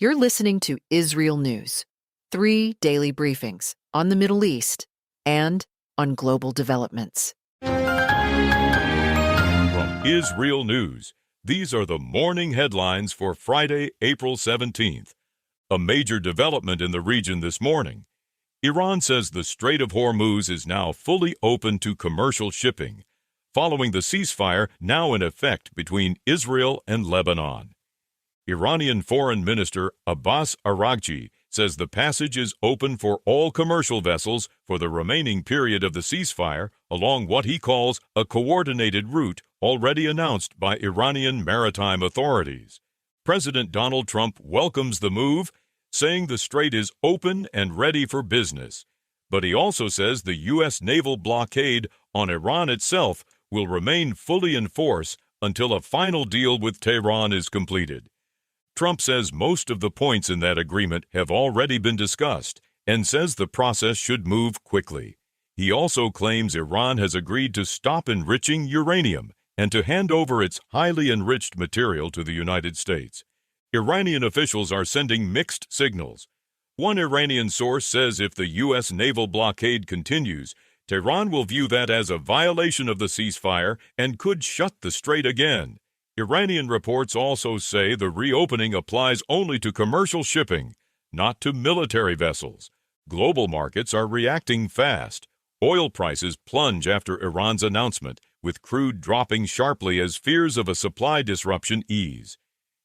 You're listening to IsReal News, 3 daily briefings on the Middle East and on global developments. From IsReal News, these are the morning headlines for Friday, April 17th. A major development in the region this morning. Iran says the Strait of Hormuz is now fully open to commercial shipping, following the ceasefire now in effect between Israel and Lebanon. Iranian Foreign Minister Abbas Araghchi says the passage is open for all commercial vessels for the remaining period of the ceasefire along what he calls a coordinated route already announced by Iranian maritime authorities. President Donald Trump welcomes the move, saying the strait is open and ready for business. But he also says the U.S. Naval Blockade on Iran itself will remain fully in force until a final deal with Tehran is completed. Trump says most of the points in that agreement have already been discussed and says the process should move quickly. He also claims Iran has agreed to stop enriching uranium and to hand over its highly enriched material to the United States. Iranian officials are sending mixed signals. One Iranian source says if the U.S. naval blockade continues, Tehran will view that as a violation of the ceasefire and could shut the strait again. Iranian reports also say the reopening applies only to commercial shipping, not to military vessels. Global markets are reacting fast. Oil prices plunge after Iran's announcement, with crude dropping sharply as fears of a supply disruption ease.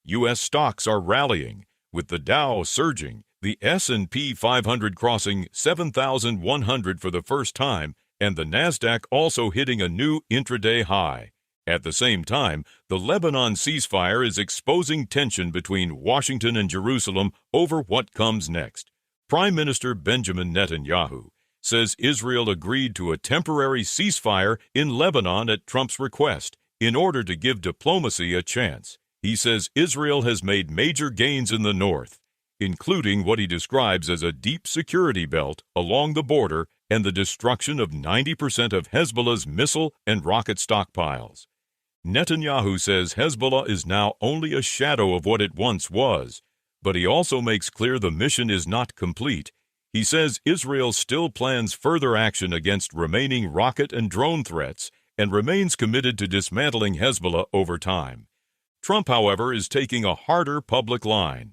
U.S. stocks are rallying, with the Dow surging, the S&P 500 crossing 7,100 for the first time, and the Nasdaq also hitting a new intraday high. At the same time, the Lebanon ceasefire is exposing tension between Washington and Jerusalem over what comes next. Prime Minister Benjamin Netanyahu says Israel agreed to a temporary ceasefire in Lebanon at Trump's request in order to give diplomacy a chance. He says Israel has made major gains in the north, including what he describes as a deep security belt along the border and the destruction of 90% of Hezbollah's missile and rocket stockpiles. Netanyahu says Hezbollah is now only a shadow of what it once was, but he also makes clear the mission is not complete. He says Israel still plans further action against remaining rocket and drone threats and remains committed to dismantling Hezbollah over time. Trump, however, is taking a harder public line.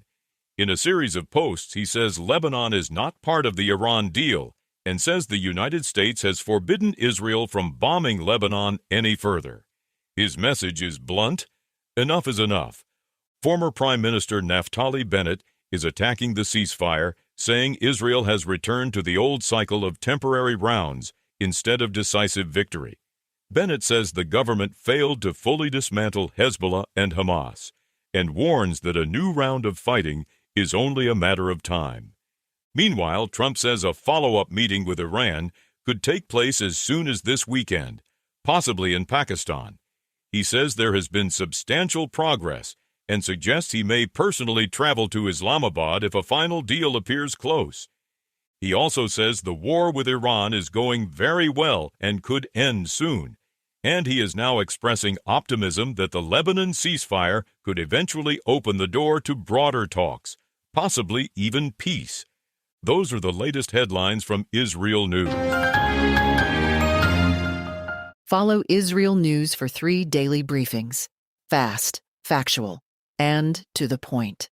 In a series of posts, he says Lebanon is not part of the Iran deal and says the United States has forbidden Israel from bombing Lebanon any further. His message is blunt: enough is enough. Former Prime Minister Naftali Bennett is attacking the ceasefire, saying Israel has returned to the old cycle of temporary rounds instead of decisive victory. Bennett says the government failed to fully dismantle Hezbollah and Hamas, and warns that a new round of fighting is only a matter of time. Meanwhile, Trump says a follow-up meeting with Iran could take place as soon as this weekend, possibly in Pakistan. He says there has been substantial progress and suggests he may personally travel to Islamabad if a final deal appears close. He also says the war with Iran is going very well and could end soon, and he is now expressing optimism that the Lebanon ceasefire could eventually open the door to broader talks, possibly even peace. Those are the latest headlines from IsReal News. Follow IsReal News for 3 daily briefings. Fast, factual, and to the point.